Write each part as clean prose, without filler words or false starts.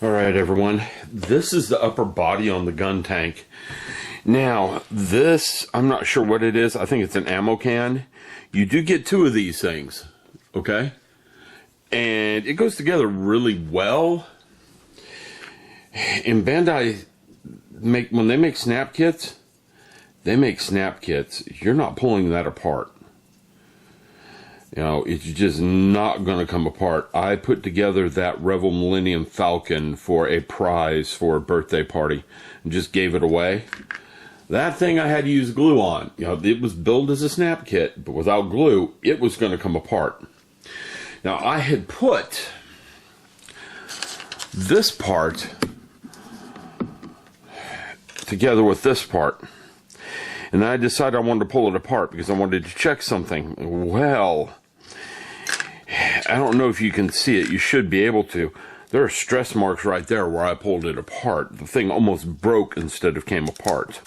Alright everyone, this is the upper body on the Guntank. Now, this, I'm not sure what it is. I think it's an ammo can. You do get two of these things, okay? And it goes together really well. And Bandai, when they make snap kits, you're not pulling that apart. You know, it's just not going to come apart. I put together that Rebel Millennium Falcon for a prize for a birthday party and just gave it away. That thing I had to use glue on. You know, it was built as a snap kit, but without glue, it was going to come apart. Now, I had put this part together with this part. And then I decided I wanted to pull it apart because I wanted to check something. Well, I don't know if you can see it. You should be able to. There are stress marks right there where I pulled it apart. The thing almost broke instead of came apart.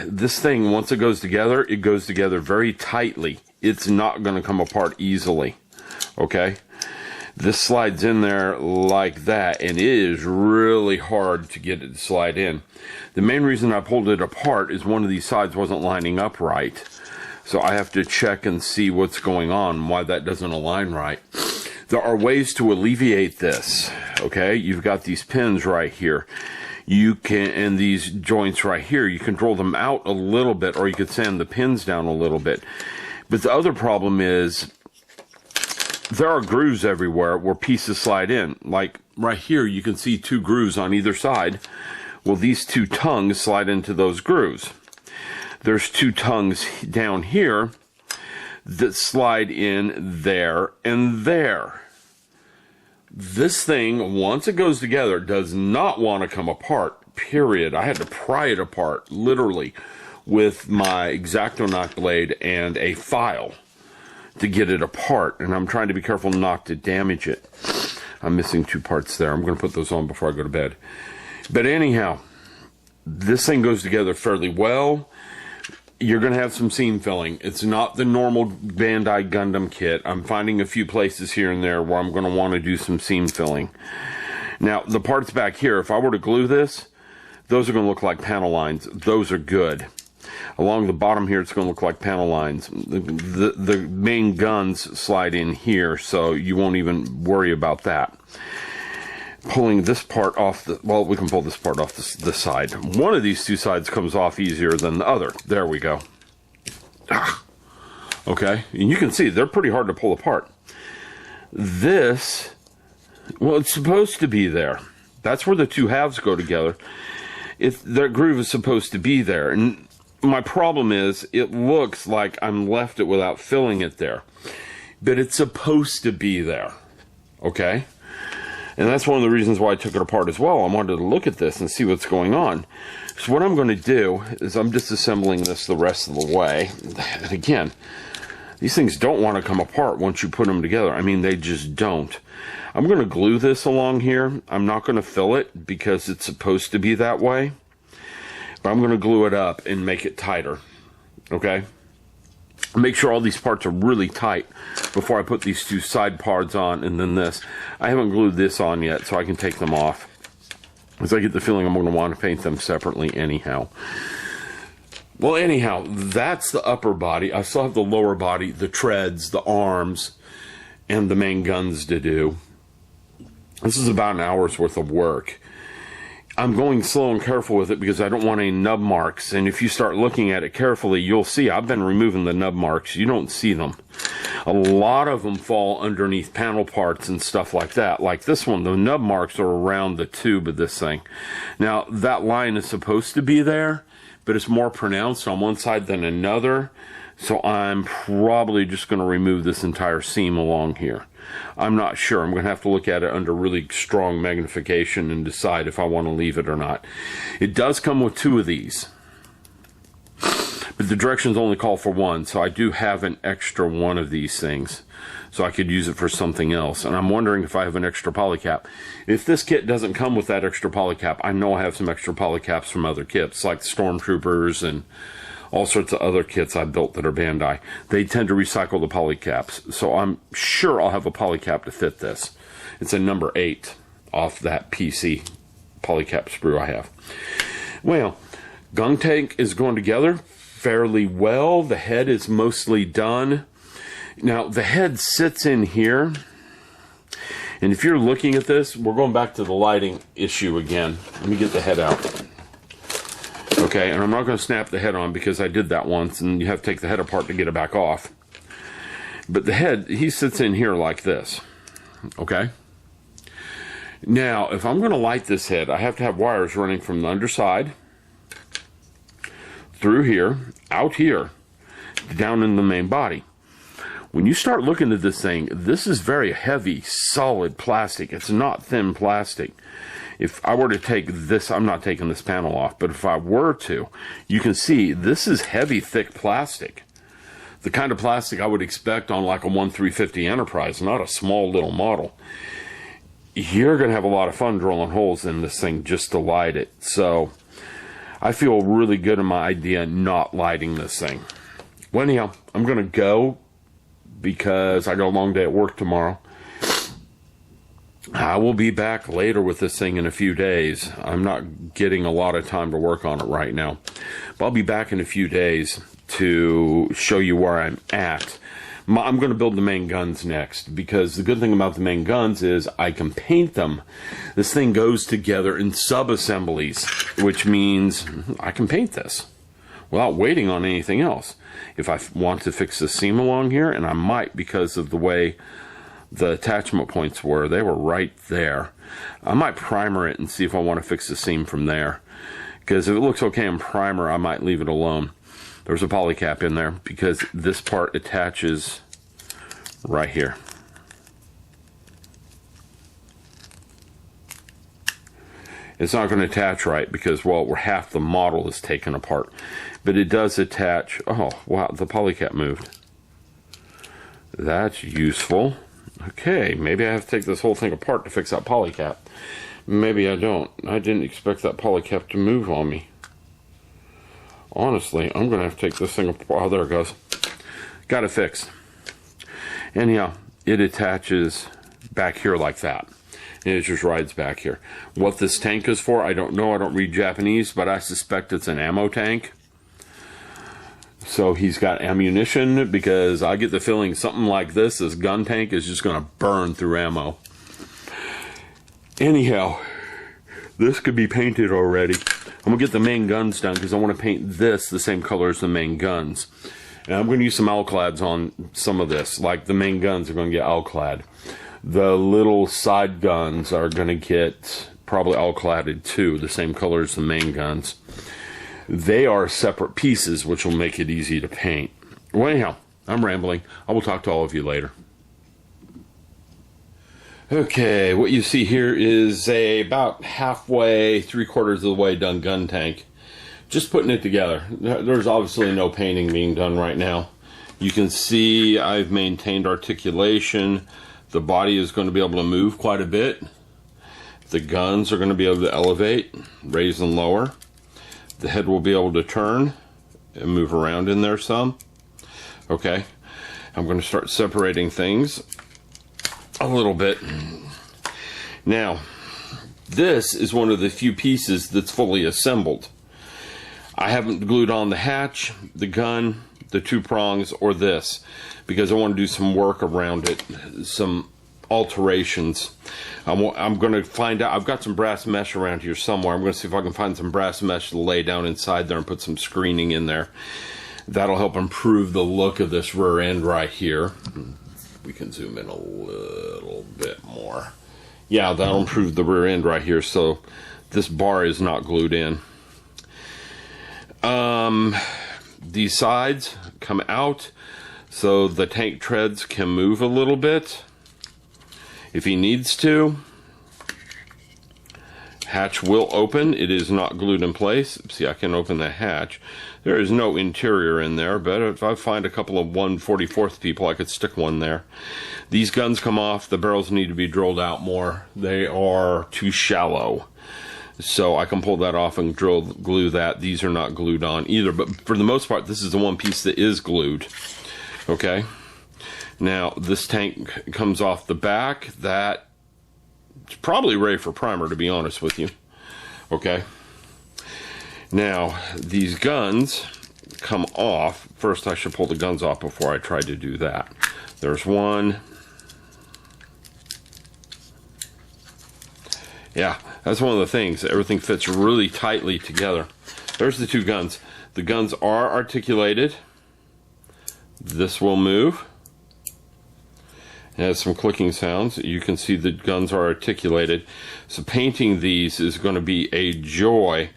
This thing, once it goes together very tightly. It's not going to come apart easily. Okay? This slides in there like that, and it is really hard to get it to slide in. The main reason I pulled it apart is one of these sides wasn't lining up right. So I have to check and see what's going on, why that doesn't align right. There are ways to alleviate this, okay? You've got these pins right here. You can, and these joints right here, you can draw them out a little bit, or you could sand the pins down a little bit. But the other problem is, there are grooves everywhere where pieces slide in. Like right here, you can see two grooves on either side. Well, these two tongues slide into those grooves. There's two tongues down here that slide in there and there. This thing, once it goes together, does not want to come apart, period. I had to pry it apart, literally, with my X-Acto blade and a file to get it apart, and I'm trying to be careful not to damage it. I'm missing two parts there. I'm going to put those on before I go to bed. But anyhow, this thing goes together fairly well. You're going to have some seam filling. It's not the normal Bandai Gundam kit. I'm finding a few places here and there where I'm going to want to do some seam filling. Now, the parts back here, if I were to glue this, those are going to look like panel lines. Those are good. Along the bottom here, it's going to look like panel lines. The main guns slide in here, so you won't even worry about that. Pulling this part off, well, we can pull this part off the side. One of these two sides comes off easier than the other. There we go. Okay, and you can see they're pretty hard to pull apart. This, well, it's supposed to be there. That's where the two halves go together. That groove is supposed to be there, and my problem is, it looks like I'm left it without filling it there. But it's supposed to be there. Okay? And that's one of the reasons why I took it apart as well. I wanted to look at this and see what's going on. So what I'm going to do is I'm disassembling this the rest of the way. And again, these things don't want to come apart once you put them together. I mean, they just don't. I'm going to glue this along here. I'm not going to fill it because it's supposed to be that way. But I'm going to glue it up and make it tighter, okay? Make sure all these parts are really tight before I put these two side parts on and then this. I haven't glued this on yet, so I can take them off. Because I get the feeling I'm going to want to paint them separately anyhow. Well, anyhow, that's the upper body. I still have the lower body, the treads, the arms, and the main guns to do. This is about an hour's worth of work. I'm going slow and careful with it because I don't want any nub marks. And if you start looking at it carefully, you'll see I've been removing the nub marks. You don't see them. A lot of them fall underneath panel parts and stuff like that. Like this one, the nub marks are around the tube of this thing. Now, that line is supposed to be there, but it's more pronounced on one side than another. So I'm probably just going to remove this entire seam along here. I'm not sure. I'm going to have to look at it under really strong magnification and decide if I want to leave it or not. It does come with two of these, but the directions only call for one, so I do have an extra one of these things, so I could use it for something else. And I'm wondering if I have an extra polycap. If this kit doesn't come with that extra polycap, I know I have some extra polycaps from other kits, like Stormtroopers and all sorts of other kits I built that are Bandai. They tend to recycle the polycaps, so I'm sure I'll have a polycap to fit this. It's a number 8. off that PC polycap sprue I have. Well, Guntank is going together fairly well. The head is mostly done. Now, the head sits in here. And if you're looking at this, we're going back to the lighting issue again. Let me get the head out. Okay, and I'm not going to snap the head on because I did that once, and you have to take the head apart to get it back off. But the head, he sits in here like this. Okay? Now, if I'm going to light this head, I have to have wires running from the underside, through here, out here, down in the main body. When you start looking at this thing, this is very heavy, solid plastic. It's not thin plastic. If I were to take this, I'm not taking this panel off, but if I were to, you can see this is heavy, thick plastic. The kind of plastic I would expect on like a 1350 Enterprise, not a small little model. You're going to have a lot of fun drilling holes in this thing just to light it. So I feel really good in my idea not lighting this thing. Well, anyhow, I'm going to go because I got a long day at work tomorrow. I will be back later with this thing in a few days. I'm not getting a lot of time to work on it right now. But I'll be back in a few days to show you where I'm at. I'm going to build the main guns next, because the good thing about the main guns is I can paint them. This thing goes together in sub-assemblies, which means I can paint this without waiting on anything else. If I want to fix the seam along here, and I might because of the way the attachment points were, they were right there. I might primer it and see if I want to fix the seam from there. Because if it looks okay in primer, I might leave it alone. There's a polycap in there because this part attaches right here. It's not going to attach right because, well, half the model is taken apart. But it does attach. Oh, wow, the polycap moved. That's useful. Okay, maybe I have to take this whole thing apart to fix that polycap. Maybe I don't. I didn't expect that polycap to move on me. Honestly, I'm going to have to take this thing apart. Oh, there it goes. Got it fixed. Anyhow, it attaches back here like that. And it just rides back here. What this tank is for, I don't know. I don't read Japanese, but I suspect it's an ammo tank. So he's got ammunition, because I get the feeling something like this Guntank is just going to burn through ammo. Anyhow, this could be painted already. I'm going to get the main guns done because I want to paint this the same color as the main guns. And I'm going to use some alclads on some of this. Like the main guns are going to get alclad. The little side guns are going to get probably alcladded too, the same color as the main guns. They are separate pieces, which will make it easy to paint. Well, anyhow, I'm rambling. I will talk to all of you later. Okay, what you see here is about halfway, 3/4 of the way done Guntank. Just putting it together. There's obviously no painting being done right now. You can see I've maintained articulation. The body is going to be able to move quite a bit. The guns are going to be able to elevate, raise and lower. The head will be able to turn and move around in there some. Okay, I'm going to start separating things a little bit. Now, this is one of the few pieces that's fully assembled. I haven't glued on the hatch, the gun, the two prongs, or this, because I want to do some work around it, some alterations. I'm going to find out. I've got some brass mesh around here somewhere. I'm going to see if I can find some brass mesh to lay down inside there and put some screening in there. That'll help improve the look of this rear end right here. We can zoom in a little bit more. Yeah, that'll improve the rear end right here, so this bar is not glued in. These sides come out so the tank treads can move a little bit if he needs to. Hatch will open. It is not glued in place. See, I can open the hatch. There is no interior in there, but if I find a couple of 1/44th people, I could stick one there. These guns come off. The barrels need to be drilled out more. They are too shallow. So I can pull that off and glue that. These are not glued on either, but for the most part, this is the one piece that is glued. Okay. Now, this tank comes off the back. That It's probably ready for primer, to be honest with you. Okay. Now, these guns come off. First, I should pull the guns off before I try to do that. There's one. Yeah, that's one of the things. Everything fits really tightly together. There's the two guns. The guns are articulated. This will move. It has some clicking sounds. You can see the guns are articulated. So painting these is going to be a joy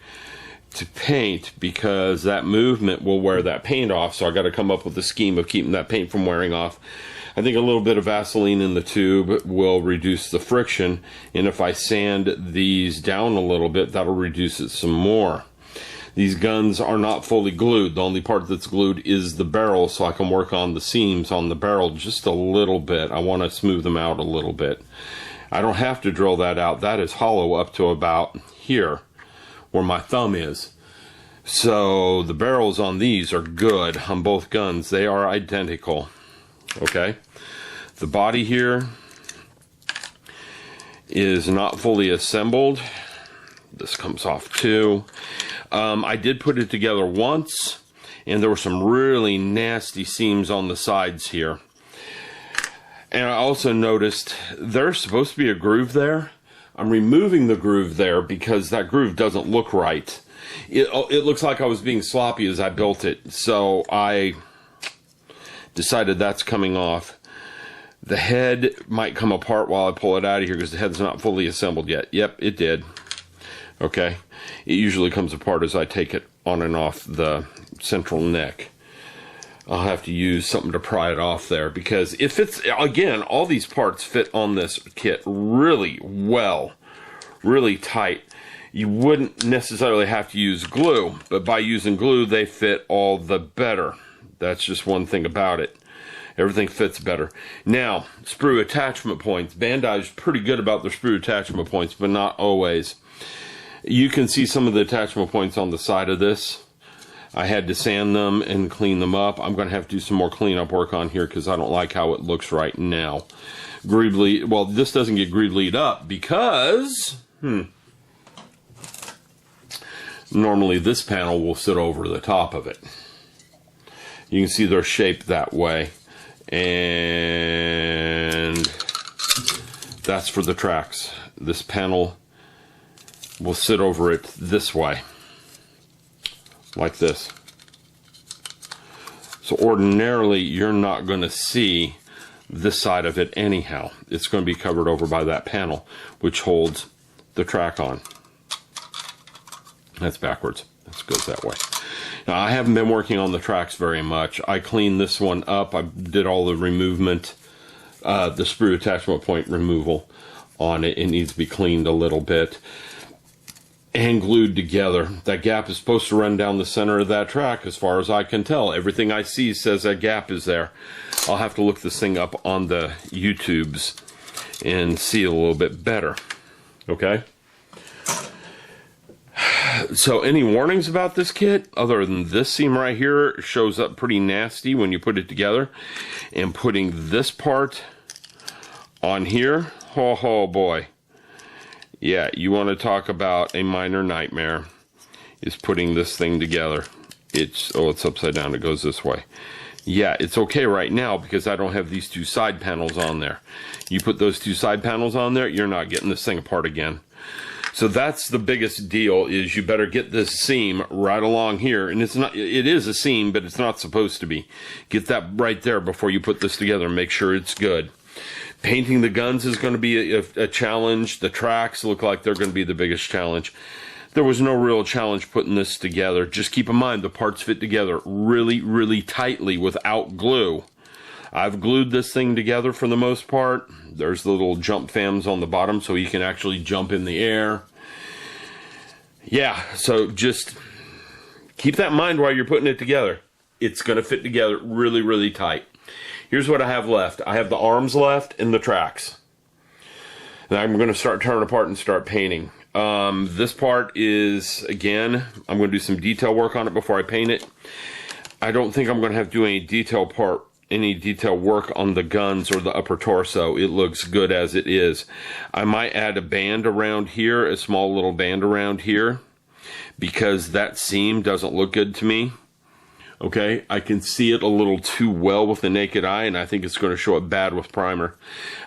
to paint, because that movement will wear that paint off. So I got to come up with a scheme of keeping that paint from wearing off. I think a little bit of Vaseline in the tube will reduce the friction, and if I sand these down a little bit, that'll reduce it some more. These guns are not fully glued. The only part that's glued is the barrel, so I can work on the seams on the barrel just a little bit. I want to smooth them out a little bit. I don't have to drill that out. That is hollow up to about here, where my thumb is. So the barrels on these are good on both guns. They are identical. Okay, the body here is not fully assembled. This comes off too. I did put it together once, and there were some really nasty seams on the sides here. And I also noticed there's supposed to be a groove there. I'm removing the groove there because that groove doesn't look right. It looks like I was being sloppy as I built it, so I decided that's coming off. The head might come apart while I pull it out of here because the head's not fully assembled yet. Yep, it did. Okay, it usually comes apart as I take it on and off the central neck. I'll have to use something to pry it off there, because if it's, again, all these parts fit on this kit really well, really tight. You wouldn't necessarily have to use glue, but by using glue, they fit all the better. That's just one thing about it. Everything fits better. Now, sprue attachment points. Bandai's pretty good about their sprue attachment points, but not always. You can see some of the attachment points on the side of this. I had to sand them and clean them up. I'm going to have to do some more cleanup work on here because I don't like how it looks right now. Greebly, well, this doesn't get greeblyed up because normally this panel will sit over the top of it. You can see they're shaped that way, and that's for the tracks. This panel will sit over it this way, like this. So ordinarily you're not going to see this side of it anyhow. It's going to be covered over by that panel, which holds the track on. That's backwards. This goes that way. Now, I haven't been working on the tracks very much. I cleaned this one up. I did all the removement, the sprue attachment point removal on it. It needs to be cleaned a little bit and glued together. That gap is supposed to run down the center of that track, as far as I can tell. Everything I see says that gap is there. I'll have to look this thing up on the YouTubes and see a little bit better. Okay? So any warnings about this kit, other than this seam right here shows up pretty nasty when you put it together, and putting this part on here, oh boy. Yeah, you want to talk about a minor nightmare, is putting this thing together. It's upside down, it goes this way. Yeah, it's okay right now because I don't have these two side panels on there. You put those two side panels on there, you're not getting this thing apart again. So that's the biggest deal, is you better get this seam right along here. And it's not, it is a seam, but it's not supposed to be. Get that right there before you put this together and make sure it's good. Painting the guns is going to be a challenge. The tracks look like they're going to be the biggest challenge. There was no real challenge putting this together. Just keep in mind the parts fit together really, really tightly without glue. I've glued this thing together for the most part. There's the little jump fans on the bottom so you can actually jump in the air. Yeah, so just keep that in mind while you're putting it together. It's going to fit together really, really tight. Here's what I have left. I have the arms left and the tracks. And I'm going to start tearing apart and start painting. This part is, again, I'm going to do some detail work on it before I paint it. I don't think I'm going to have to do any detail any detail work on the guns or the upper torso. It looks good as it is. I might add a band around here, a small little band around here, because that seam doesn't look good to me. Okay, I can see it a little too well with the naked eye, and I think it's going to show up bad with primer.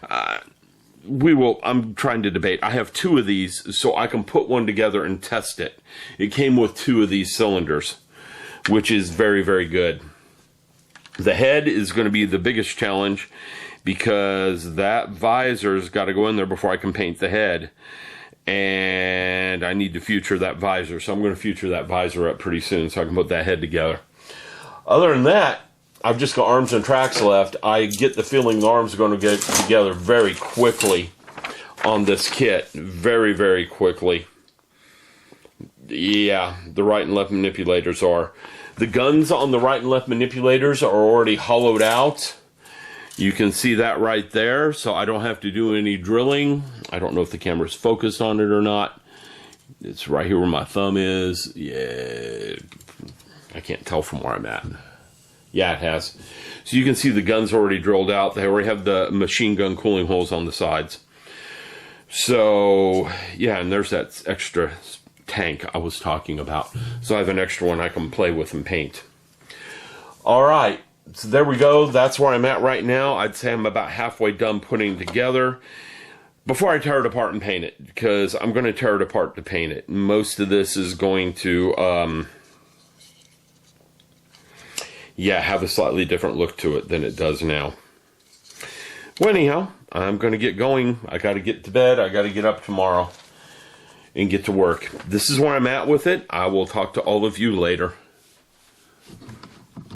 I'm trying to debate. I have 2 of these, so I can put one together and test it. It came with 2 of these cylinders, which is very, very good. The head is going to be the biggest challenge, because that visor's got to go in there before I can paint the head. And I need to future that visor, so I'm going to future that visor up pretty soon so I can put that head together. Other than that, I've just got arms and tracks left. I get the feeling the arms are going to get together very quickly on this kit. Very, very quickly. Yeah, the right and left manipulators are. The guns on the right and left manipulators are already hollowed out. You can see that right there, so I don't have to do any drilling. I don't know if the camera's focused on it or not. It's right here where my thumb is. Yeah, I can't tell from where I'm at. Yeah, it has. So you can see the gun's already drilled out. They already have the machine gun cooling holes on the sides. So, yeah, and there's that extra tank I was talking about. So I have an extra one I can play with and paint. All right, so there we go. That's where I'm at right now. I'd say I'm about halfway done putting it together before I tear it apart and paint it, because I'm going to tear it apart to paint it. Most of this is going to, yeah, have a slightly different look to it than it does now. Well, anyhow, I'm going to get going. I got to get to bed. I got to get up tomorrow and get to work. This is where I'm at with it. I will talk to all of you later.